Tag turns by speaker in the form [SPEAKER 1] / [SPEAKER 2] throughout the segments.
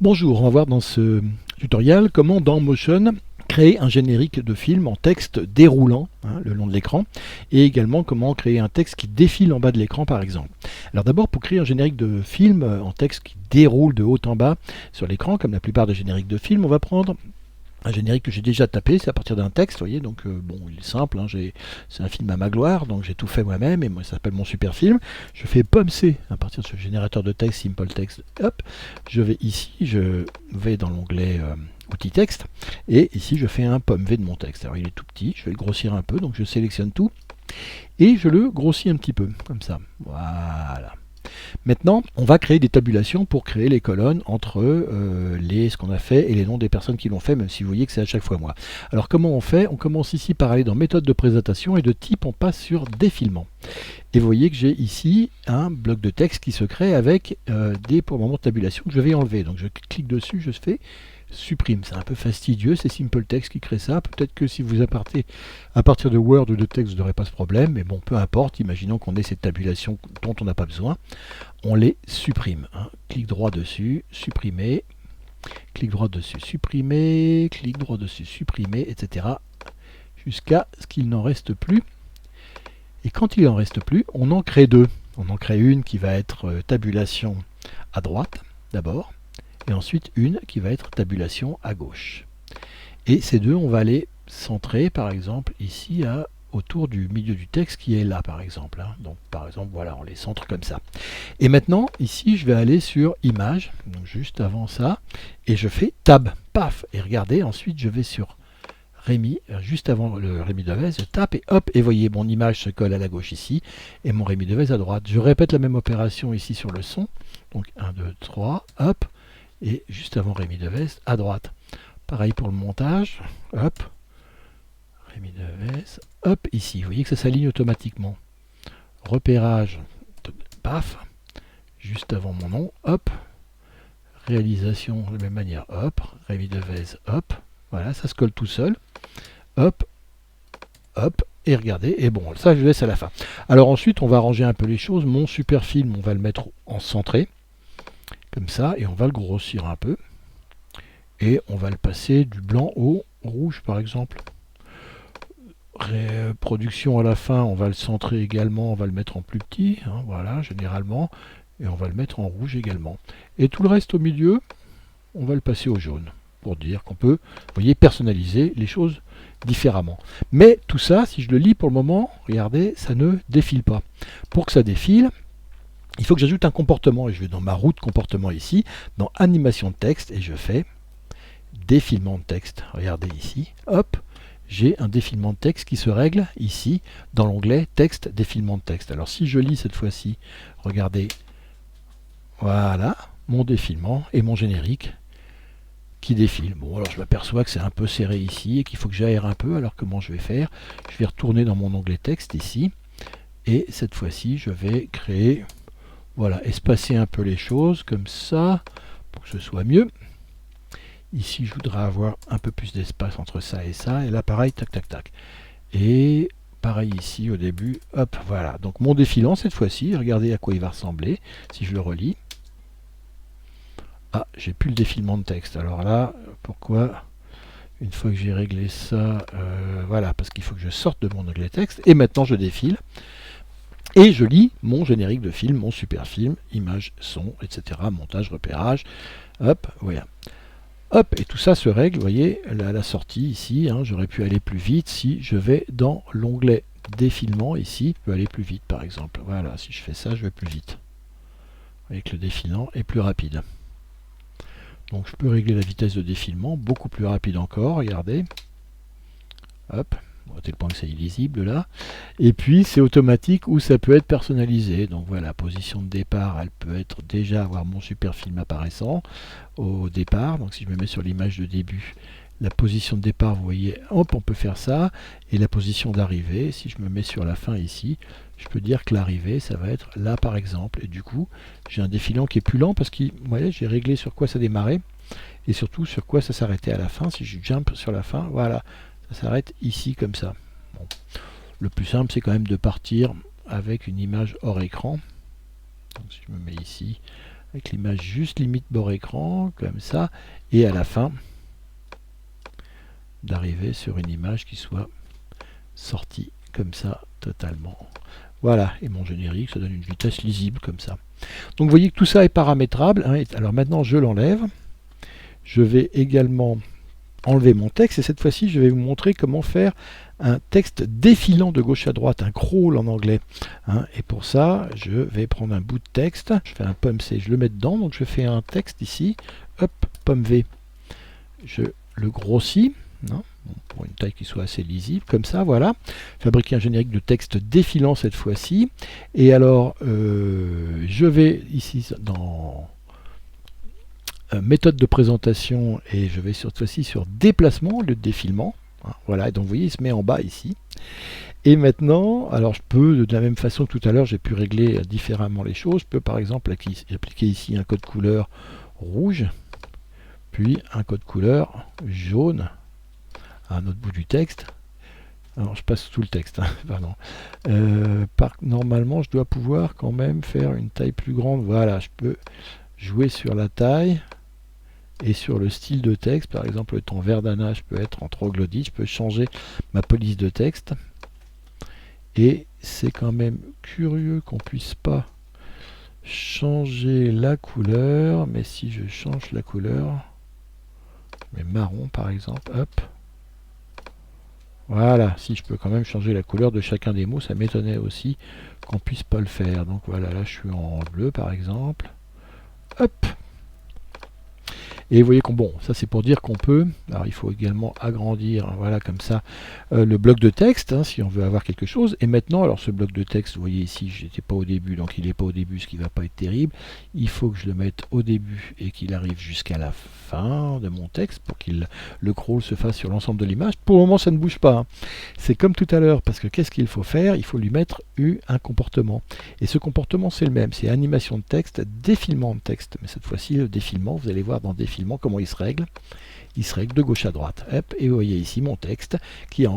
[SPEAKER 1] Bonjour, on va voir dans ce tutoriel comment dans Motion créer un générique de film en texte déroulant le long de l'écran et également comment créer un texte qui défile en bas de l'écran par exemple. Alors d'abord pour créer un générique de film en texte qui déroule de haut en bas sur l'écran comme la plupart des génériques de films, on va prendre un générique que j'ai déjà tapé, c'est à partir d'un texte, vous voyez, donc bon, il est simple, c'est un film à ma gloire, donc j'ai tout fait moi-même, et moi ça s'appelle mon super film. Je fais pomme C à partir de ce générateur de texte, simple text, hop, je vais ici, je vais dans l'onglet outils texte, et ici je fais un pomme V de mon texte. Alors il est tout petit, je vais le grossir un peu, donc je sélectionne tout, et je le grossis un petit peu, comme ça, voilà. Maintenant, on va créer des tabulations pour créer les colonnes entre ce qu'on a fait et les noms des personnes qui l'ont fait, même si vous voyez que c'est à chaque fois moi. Alors comment on fait? On commence ici par aller dans méthode de présentation et de type on passe sur défilement. Et vous voyez que j'ai ici un bloc de texte qui se crée avec des pour le moment de tabulation que je vais enlever. Donc je clique dessus, je fais supprime. C'est un peu fastidieux, c'est Simple Text qui crée ça. Peut-être que si vous partez à partir de Word ou de texte, vous n'aurez pas ce problème, mais bon, peu importe, imaginons qu'on ait cette tabulation dont on n'a pas besoin, on les supprime. Clic droit dessus, supprimer, clic droit dessus, supprimer, clic droit dessus, supprimer, etc. jusqu'à ce qu'il n'en reste plus. Et quand il n'en reste plus, on en crée deux. On en crée une qui va être tabulation à droite, d'abord, et ensuite une qui va être tabulation à gauche. Et ces deux, on va les centrer, par exemple, ici, autour du milieu du texte qui est là, par exemple. Donc, par exemple, voilà, on les centre comme ça. Et maintenant, ici, je vais aller sur Image, donc juste avant ça, et je fais Tab, paf, et regardez, ensuite, je vais sur Rémi, juste avant le Rémi Devez, je tape et hop, et voyez, mon image se colle à la gauche ici, et mon Rémi Devez à droite. Je répète la même opération ici sur le son, donc 1, 2, 3, hop, et juste avant Rémi Devez à droite. Pareil pour le montage, hop, Rémi Devez, hop, ici, vous voyez que ça s'aligne automatiquement. Repérage, paf, juste avant mon nom, hop, réalisation de la même manière, hop, Rémi Devez, hop, voilà, ça se colle tout seul, hop, hop, et regardez, et bon, ça je laisse à la fin. Alors ensuite, on va arranger un peu les choses, mon super film, on va le mettre en centré, comme ça, et on va le grossir un peu, et on va le passer du blanc au rouge par exemple. Production à la fin, on va le centrer également, on va le mettre en plus petit, voilà, généralement, et on va le mettre en rouge également. Et tout le reste au milieu, on va le passer au jaune, pour dire qu'on peut, vous voyez, personnaliser les choses différemment. Mais tout ça, si je le lis pour le moment, regardez, ça ne défile pas. Pour que ça défile, il faut que j'ajoute un comportement, et je vais dans ma route comportement ici, dans animation de texte, et je fais défilement de texte. Regardez ici, hop, j'ai un défilement de texte qui se règle ici, dans l'onglet texte, défilement de texte. Alors si je lis cette fois-ci, regardez, voilà, mon défilement et mon générique qui défile. Bon, alors je m'aperçois que c'est un peu serré ici et qu'il faut que j'aère un peu, alors comment je vais faire? Je vais retourner dans mon onglet texte ici, et cette fois-ci, je vais créer, voilà, espacer un peu les choses, comme ça, pour que ce soit mieux. Ici, je voudrais avoir un peu plus d'espace entre ça, et là, pareil, tac, tac, tac. Et pareil ici, au début, hop, voilà. Donc, mon défilant, cette fois-ci, regardez à quoi il va ressembler, si je le relis. Ah, j'ai plus le défilement de texte. Alors là, pourquoi? Une fois que j'ai réglé ça, voilà, parce qu'il faut que je sorte de mon onglet texte, et maintenant, je défile. Et je lis mon générique de film, mon super film, image, son, etc., montage, repérage, hop, voilà. Hop, et tout ça se règle, vous voyez, la sortie ici, j'aurais pu aller plus vite si je vais dans l'onglet défilement, ici, je peux aller plus vite par exemple. Voilà, si je fais ça, je vais plus vite. Vous voyez que le défilant est plus rapide. Donc je peux régler la vitesse de défilement, beaucoup plus rapide encore, regardez. Hop, à tel point que c'est illisible là. Et puis c'est automatique ou ça peut être personnalisé. Donc voilà, position de départ, elle peut être déjà avoir mon super film apparaissant au départ. Donc si je me mets sur l'image de début, la position de départ, vous voyez, hop, on peut faire ça. Et la position d'arrivée, si je me mets sur la fin ici, je peux dire que l'arrivée, ça va être là par exemple. Et du coup, j'ai un défilant qui est plus lent parce que, vous voyez, j'ai réglé sur quoi ça démarrait et surtout sur quoi ça s'arrêtait à la fin. Si je jump sur la fin, voilà, ça s'arrête ici comme ça. Bon. Le plus simple, c'est quand même de partir avec une image hors écran. Donc si je me mets ici, avec l'image juste limite bord écran, comme ça, et à la fin, d'arriver sur une image qui soit sortie comme ça, totalement. Voilà, et mon générique, ça donne une vitesse lisible comme ça. Donc vous voyez que tout ça est paramétrable, hein. Alors maintenant je l'enlève. Je vais également enlever mon texte, et cette fois-ci je vais vous montrer comment faire un texte défilant de gauche à droite, un crawl en anglais, hein. Et pour ça, je vais prendre un bout de texte, je fais un pomme C, je le mets dedans, donc je fais un texte ici, hop, pomme V, je le grossis, hein, pour une taille qui soit assez lisible, comme ça, voilà. Fabriquer un générique de texte défilant cette fois-ci, et alors, je vais ici dans méthode de présentation, et je vais cette fois-ci sur déplacement, le défilement. Voilà, et donc vous voyez, il se met en bas ici. Et maintenant, alors je peux, de la même façon que tout à l'heure, j'ai pu régler différemment les choses. Je peux par exemple appliquer ici un code couleur rouge, puis un code couleur jaune à un autre bout du texte. Alors je passe tout le texte, hein, pardon. Normalement, je dois pouvoir quand même faire une taille plus grande. Voilà, je peux jouer sur la taille et sur le style de texte. Par exemple, le ton Verdana, je peux être en troglodyte, je peux changer ma police de texte. Et c'est quand même curieux qu'on puisse pas changer la couleur, mais si je change la couleur, mais marron par exemple, hop, voilà, si je peux quand même changer la couleur de chacun des mots, ça m'étonnait aussi qu'on puisse pas le faire. Donc voilà, là je suis en bleu par exemple, hop. Et vous voyez qu'on, bon, ça c'est pour dire qu'on peut, alors il faut également agrandir, hein, voilà, comme ça, le bloc de texte, hein, si on veut avoir quelque chose. Et maintenant, alors ce bloc de texte, vous voyez ici, je n'étais pas au début, donc il n'est pas au début, ce qui ne va pas être terrible. Il faut que je le mette au début et qu'il arrive jusqu'à la fin de mon texte pour que le crawl se fasse sur l'ensemble de l'image. Pour le moment, ça ne bouge pas, hein. C'est comme tout à l'heure, parce que qu'est-ce qu'il faut faire? Il faut lui mettre un comportement. Et ce comportement, c'est le même, c'est animation de texte, défilement de texte. Mais cette fois-ci, le défilement, vous allez voir dans défilement, comment il se règle de gauche à droite. Hop, et vous voyez ici mon texte qui est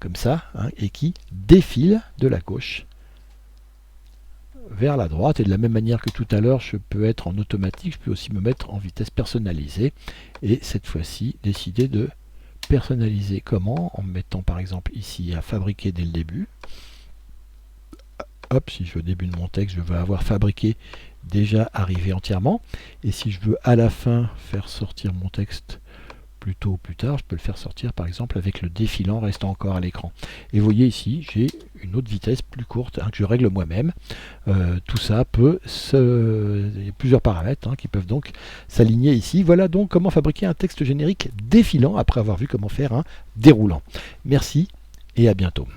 [SPEAKER 1] comme ça, hein, et qui défile de la gauche vers la droite. Et de la même manière que tout à l'heure, je peux être en automatique, je peux aussi me mettre en vitesse personnalisée. Et cette fois-ci, décider de personnaliser comment? En me mettant par exemple ici à fabriquer dès le début. Hop, si je veux au début de mon texte, je veux avoir fabriqué déjà arrivé entièrement. Et si je veux à la fin faire sortir mon texte plus tôt ou plus tard, je peux le faire sortir par exemple avec le défilant restant encore à l'écran. Et vous voyez ici, j'ai une autre vitesse plus courte, hein, que je règle moi-même. Tout ça peut il y a plusieurs paramètres, hein, qui peuvent donc s'aligner ici. Voilà donc comment fabriquer un texte générique défilant après avoir vu comment faire un déroulant. Merci et à bientôt.